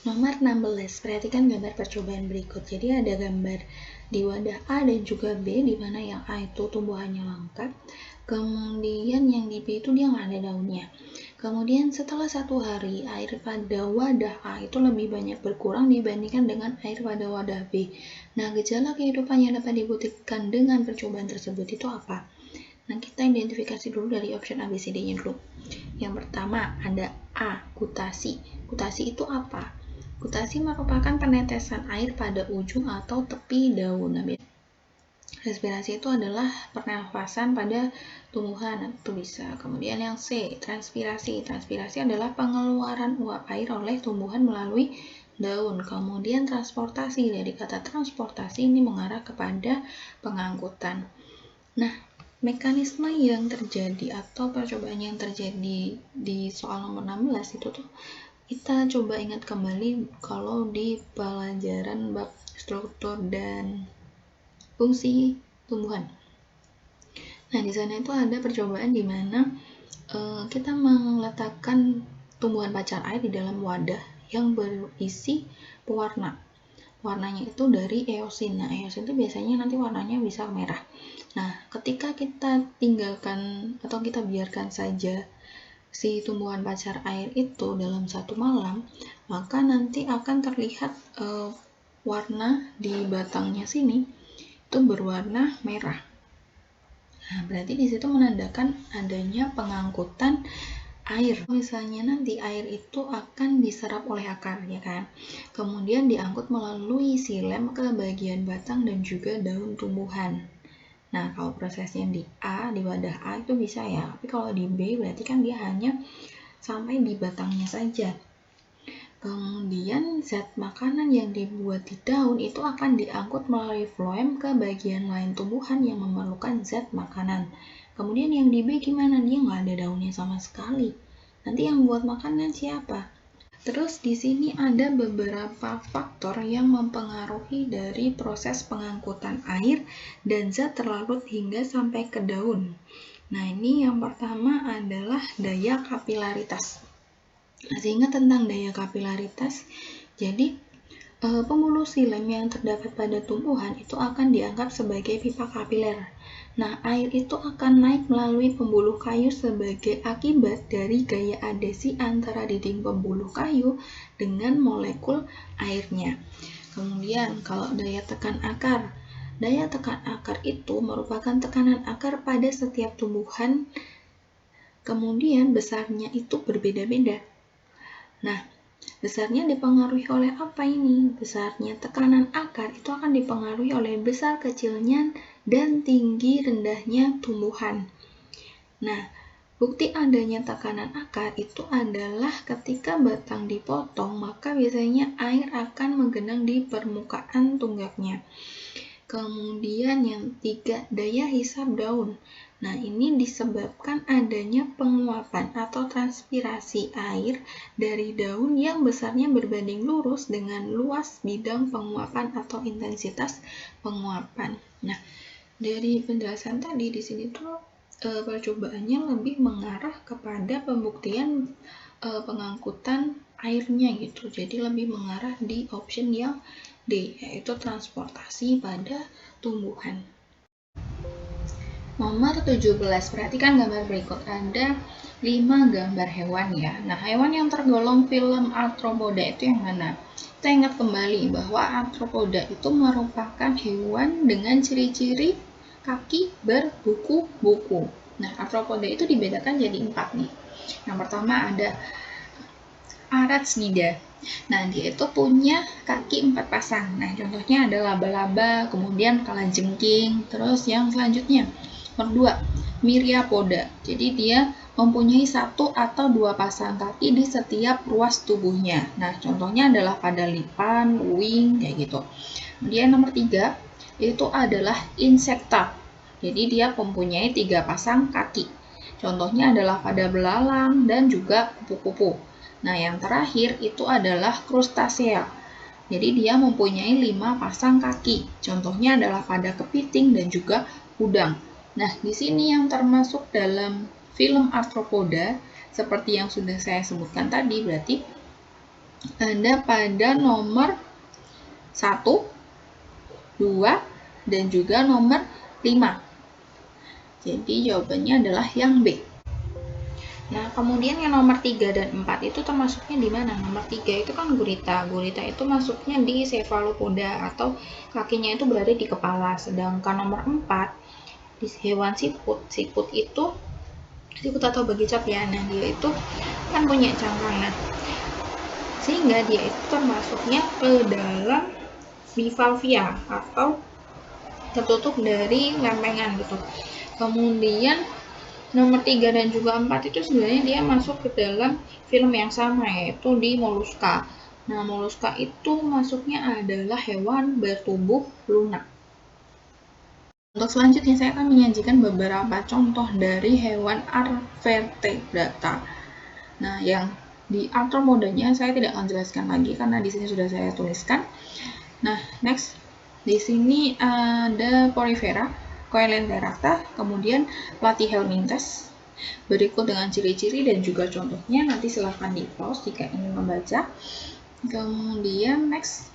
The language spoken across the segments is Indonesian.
Nomor 16, perhatikan gambar percobaan berikut. Jadi ada gambar di wadah A dan juga B, di mana yang A itu tumbuhannya lengkap, kemudian yang di B itu dia nggak ada daunnya. Kemudian setelah 1 hari, air pada wadah A itu lebih banyak berkurang dibandingkan dengan air pada wadah B. Nah, gejala kehidupan yang dapat dibuktikan dengan percobaan tersebut itu apa? Nah, kita identifikasi dulu dari option A, B, C, D-nya dulu. Yang pertama ada A, kutasi. Kutasi itu apa? Kutasi merupakan penetesan air pada ujung atau tepi daun. Nah, respirasi itu adalah pernafasan pada tumbuhan, itu bisa. Kemudian yang C, transpirasi. Transpirasi adalah pengeluaran uap air oleh tumbuhan melalui daun. Kemudian transportasi, dari kata transportasi ini mengarah kepada pengangkutan. Nah, mekanisme yang terjadi atau percobaan yang terjadi di soal nomor 16 itu tuh kita coba ingat kembali kalau di pelajaran bab struktur dan fungsi tumbuhan. Nah, di sana itu ada percobaan di mana kita meletakkan tumbuhan pacar air di dalam wadah yang berisi pewarna. Warnanya itu dari eosin. Nah, eosin itu biasanya nanti warnanya bisa merah. Nah, ketika kita tinggalkan atau kita biarkan saja si tumbuhan pacar air itu dalam 1 malam, maka nanti akan terlihat warna di batangnya sini itu berwarna merah. Nah, berarti di situ menandakan adanya pengangkutan air. Misalnya nanti air itu akan diserap oleh akar, ya kan? Kemudian diangkut melalui silem ke bagian batang dan juga daun tumbuhan. Nah, kalau prosesnya di A, di wadah A itu bisa ya, tapi kalau di B berarti kan dia hanya sampai di batangnya saja. Kemudian zat makanan yang dibuat di daun itu akan diangkut melalui floem ke bagian lain tumbuhan yang memerlukan zat makanan. Kemudian yang di B gimana? Dia nggak ada daunnya sama sekali. Nanti yang buat makanan siapa? Terus di sini ada beberapa faktor yang mempengaruhi dari proses pengangkutan air dan zat terlarut hingga sampai ke daun. Nah, ini yang pertama adalah daya kapilaritas. Masih ingat tentang daya kapilaritas? Jadi, pembuluh silem yang terdapat pada tumbuhan itu akan dianggap sebagai pipa kapiler. Nah, air itu akan naik melalui pembuluh kayu sebagai akibat dari gaya adhesi antara dinding pembuluh kayu dengan molekul airnya. Kemudian, kalau daya tekan akar. Daya tekan akar itu merupakan tekanan akar pada setiap tumbuhan, kemudian besarnya itu berbeda-beda. Nah, besarnya dipengaruhi oleh apa ini? Besarnya tekanan akar itu akan dipengaruhi oleh besar kecilnya dan tinggi rendahnya tumbuhan. Nah, bukti adanya tekanan akar itu adalah ketika batang dipotong, maka biasanya air akan menggenang di permukaan tunggaknya. Kemudian yang 3, daya hisap daun. Nah, ini disebabkan adanya penguapan atau transpirasi air dari daun yang besarnya berbanding lurus dengan luas bidang penguapan atau intensitas penguapan. Nah, dari penjelasan tadi di sini tuh percobaannya lebih mengarah kepada pembuktian pengangkutan airnya gitu. Jadi lebih mengarah di option yang D, yaitu transportasi pada tumbuhan. Nomor 17, perhatikan gambar berikut. Ada 5 gambar hewan ya. Nah, hewan yang tergolong filum Arthropoda itu yang mana? Kita ingat kembali bahwa Arthropoda itu merupakan hewan dengan ciri-ciri kaki berbuku-buku. Nah, Arthropoda itu dibedakan jadi 4 nih. Yang pertama ada Arachnida. Nah, dia itu punya kaki 4 pasang. Nah, contohnya ada laba-laba, kemudian kalajengking, terus yang selanjutnya. Nomor 2, Myriapoda. Jadi dia mempunyai 1 atau 2 pasang kaki di setiap ruas tubuhnya. Nah, contohnya adalah pada lipan, wing, kayak gitu. Kemudian nomor 3, itu adalah Insecta. Jadi dia mempunyai 3 pasang kaki. Contohnya adalah pada belalang dan juga kupu-kupu. Nah, yang terakhir itu adalah Crustacea. Jadi dia mempunyai 5 pasang kaki. Contohnya adalah pada kepiting dan juga udang. Nah, di sini yang termasuk dalam filum Arthropoda, seperti yang sudah saya sebutkan tadi, berarti ada pada nomor 1, 2, dan juga nomor 5. Jadi jawabannya adalah yang B. Nah, kemudian yang nomor 3 dan 4 itu termasuknya di mana? Nomor 3 itu kan gurita. Gurita itu masuknya di cephalopoda atau kakinya itu berada di kepala. Sedangkan nomor 4 di hewan siput. Siput itu siput atau bagicot ya. Nah, dia itu kan punya cangkang. Nah, sehingga dia itu termasuknya ke dalam bivalvia atau tertutup dari lempengan gitu. Kemudian nomor 3 dan juga 4 itu sebenarnya dia masuk ke dalam film yang sama, yaitu di moluska. Nah, moluska itu masuknya adalah hewan bertubuh lunak. Untuk selanjutnya saya akan menyajikan beberapa contoh dari hewan arvertebrata. Nah, yang di arthropodanya saya tidak akan jelaskan lagi karena di sini sudah saya tuliskan. Nah, next di sini ada Porifera, Coelenterata, kemudian Platyhelminthes. Berikut dengan ciri-ciri dan juga contohnya, nanti silahkan di pause jika ingin membaca. Kemudian next,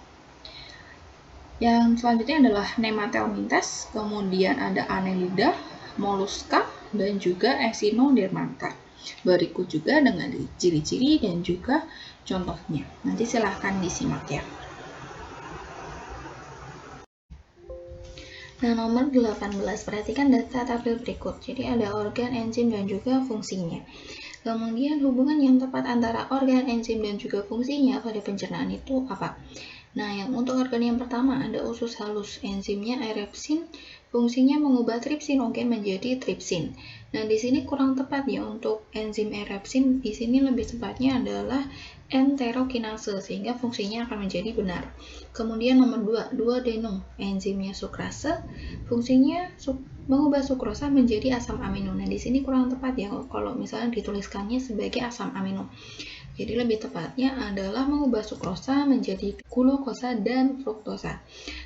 yang selanjutnya adalah Nematelminthes, kemudian ada Annelida, Mollusca, dan juga Echinodermata. Berikut juga dengan ciri-ciri dan juga contohnya. Nanti silahkan disimak ya. Nah, nomor 18, perhatikan data tabel berikut. Jadi ada organ, enzim, dan juga fungsinya. Kemudian hubungan yang tepat antara organ, enzim, dan juga fungsinya pada pencernaan itu apa? Nah, yang untuk organ yang pertama ada usus halus, enzimnya erepsin, fungsinya mengubah tripsinogen menjadi tripsin. Nah, di sini kurang tepat ya untuk enzim erepsin, di sini lebih tepatnya adalah enterokinase sehingga fungsinya akan menjadi benar. Kemudian nomor 2, duodenum, enzimnya sukrase, fungsinya mengubah sukrosa menjadi asam amino. Nah, di sini kurang tepat ya kalau misalnya dituliskannya sebagai asam amino. Jadi lebih tepatnya adalah mengubah sukrosa menjadi glukosa dan fruktosa.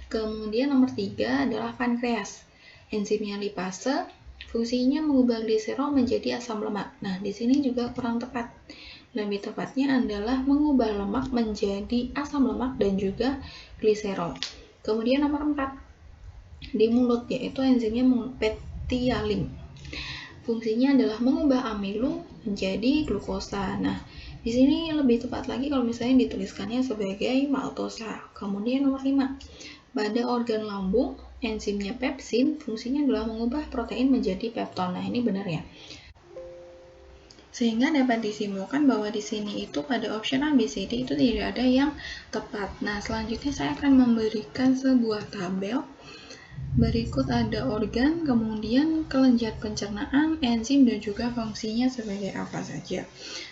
Kemudian nomor 3 adalah pankreas. Enzimnya lipase, fungsinya mengubah gliserol menjadi asam lemak. Nah, di sini juga kurang tepat. Lebih tepatnya adalah mengubah lemak menjadi asam lemak dan juga gliserol. Kemudian nomor 4, di mulut, yaitu enzimnya petialim. Fungsinya adalah mengubah amilum menjadi glukosa. Nah, di sini lebih tepat lagi kalau misalnya dituliskannya sebagai maltosa. Kemudian nomor 5, pada organ lambung, enzimnya pepsin, fungsinya adalah mengubah protein menjadi pepton. Nah, ini benar ya. Sehingga dapat disimpulkan bahwa di sini itu pada option A, B, C, D itu tidak ada yang tepat. Nah, selanjutnya saya akan memberikan sebuah tabel. Berikut ada organ, kemudian kelenjar pencernaan, enzim, dan juga fungsinya sebagai apa saja.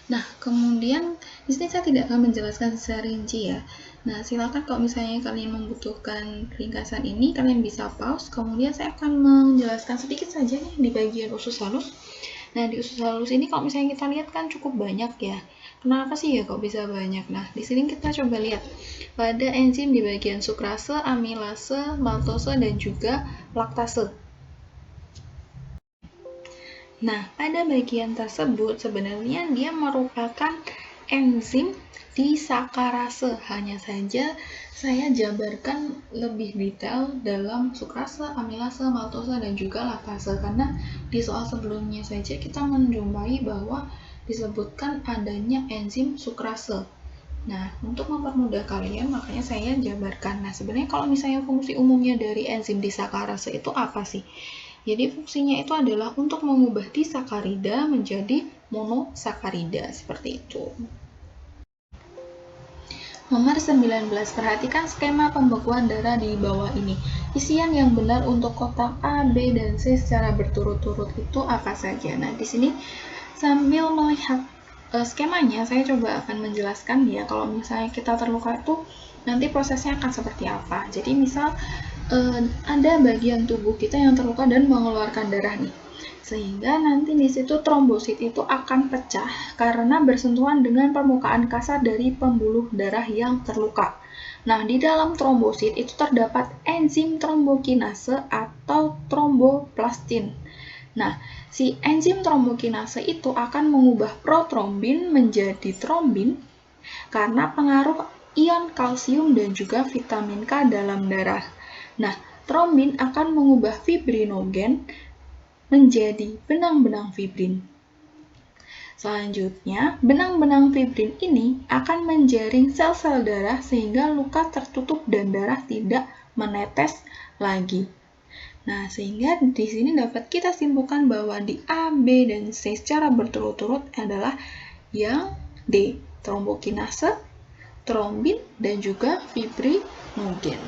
Nah, kemudian di sini saya tidak akan menjelaskan secara rinci ya. Nah, silakan kalau misalnya kalian membutuhkan ringkasan ini, kalian bisa pause. Kemudian saya akan menjelaskan sedikit saja nih di bagian usus halus. Nah, di usus halus ini kalau misalnya kita lihat kan cukup banyak ya. Kenapa sih ya kok bisa banyak? Nah, di sini kita coba lihat. Pada enzim di bagian sukrase, amilase, maltose, dan juga laktase. Nah, pada bagian tersebut sebenarnya dia merupakan enzim disakarase. Hanya saja saya jabarkan lebih detail dalam sukrase, amilase, maltose, dan juga laktase karena di soal sebelumnya saja kita menjumpai bahwa disebutkan adanya enzim sukrase. Nah, untuk mempermudah kalian, makanya saya jabarkan. Nah, sebenarnya kalau misalnya fungsi umumnya dari enzim disakarase itu apa sih? Jadi fungsinya itu adalah untuk mengubah disakarida menjadi monosakarida, seperti itu. Nomor 19, perhatikan skema pembekuan darah di bawah ini. Isian yang benar untuk kotak A, B, dan C secara berturut-turut itu apa saja? Nah, di sini sambil melihat skemanya, saya coba akan menjelaskan ya, kalau misalnya kita terluka itu nanti prosesnya akan seperti apa. Jadi misal ada bagian tubuh kita yang terluka dan mengeluarkan darah nih, sehingga nanti di situ trombosit itu akan pecah karena bersentuhan dengan permukaan kasar dari pembuluh darah yang terluka. Nah, di dalam trombosit itu terdapat enzim trombokinase atau tromboplastin. Nah, si enzim trombokinase itu akan mengubah protrombin menjadi trombin karena pengaruh ion kalsium dan juga vitamin K dalam darah. Nah, trombin akan mengubah fibrinogen menjadi benang-benang fibrin. Selanjutnya, benang-benang fibrin ini akan menjaring sel-sel darah sehingga luka tertutup dan darah tidak menetes lagi. Nah, sehingga di sini dapat kita simpulkan bahwa di A, B, dan C secara berturut-turut adalah yang D, trombokinase, trombin, dan juga fibrinogen.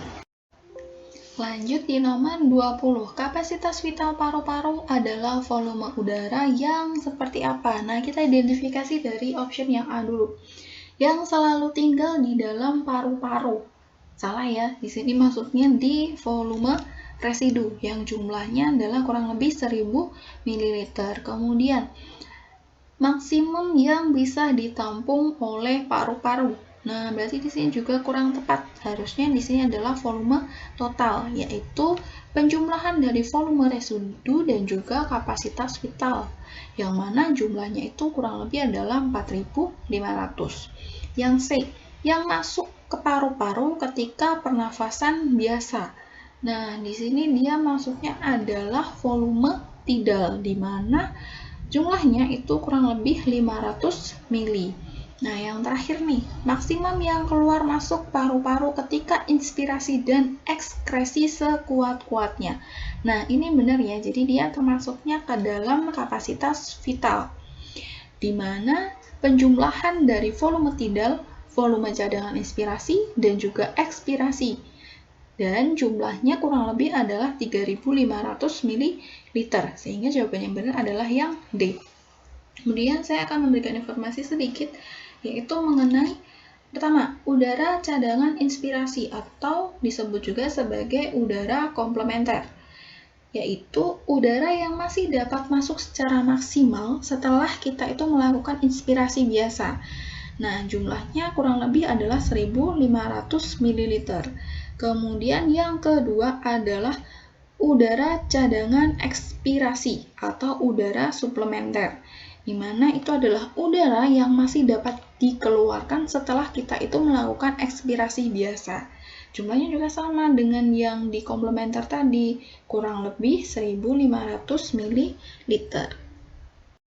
Lanjut di nomor 20, kapasitas vital paru-paru adalah volume udara yang seperti apa? Nah, kita identifikasi dari option yang A dulu. Yang selalu tinggal di dalam paru-paru. Salah ya, di sini maksudnya di volume residu yang jumlahnya adalah kurang lebih 1000 ml. Kemudian, maksimum yang bisa ditampung oleh paru-paru. Nah, berarti di sini juga kurang tepat. Harusnya di sini adalah volume total, yaitu penjumlahan dari volume residu dan juga kapasitas vital, yang mana jumlahnya itu kurang lebih adalah 4.500. Yang C, yang masuk ke paru-paru ketika pernafasan biasa. Nah, di sini dia maksudnya adalah volume tidal, di mana jumlahnya itu kurang lebih 500 mili. Nah, yang terakhir nih, maksimum yang keluar masuk paru-paru ketika inspirasi dan ekskresi sekuat-kuatnya. Nah, ini benar ya, jadi dia termasuknya ke dalam kapasitas vital, di mana penjumlahan dari volume tidal, volume cadangan inspirasi, dan juga ekspirasi. Dan jumlahnya kurang lebih adalah 3.500 ml, sehingga jawaban yang benar adalah yang D. Kemudian saya akan memberikan informasi sedikit, yaitu mengenai pertama, udara cadangan inspirasi atau disebut juga sebagai udara komplementer, yaitu udara yang masih dapat masuk secara maksimal setelah kita itu melakukan inspirasi biasa. Nah, jumlahnya kurang lebih adalah 1.500 ml. Kemudian yang kedua adalah udara cadangan ekspirasi atau udara suplementer, di mana itu adalah udara yang masih dapat dikeluarkan setelah kita itu melakukan ekspirasi biasa. Jumlahnya juga sama dengan yang di komplementer tadi, kurang lebih 1.500 ml.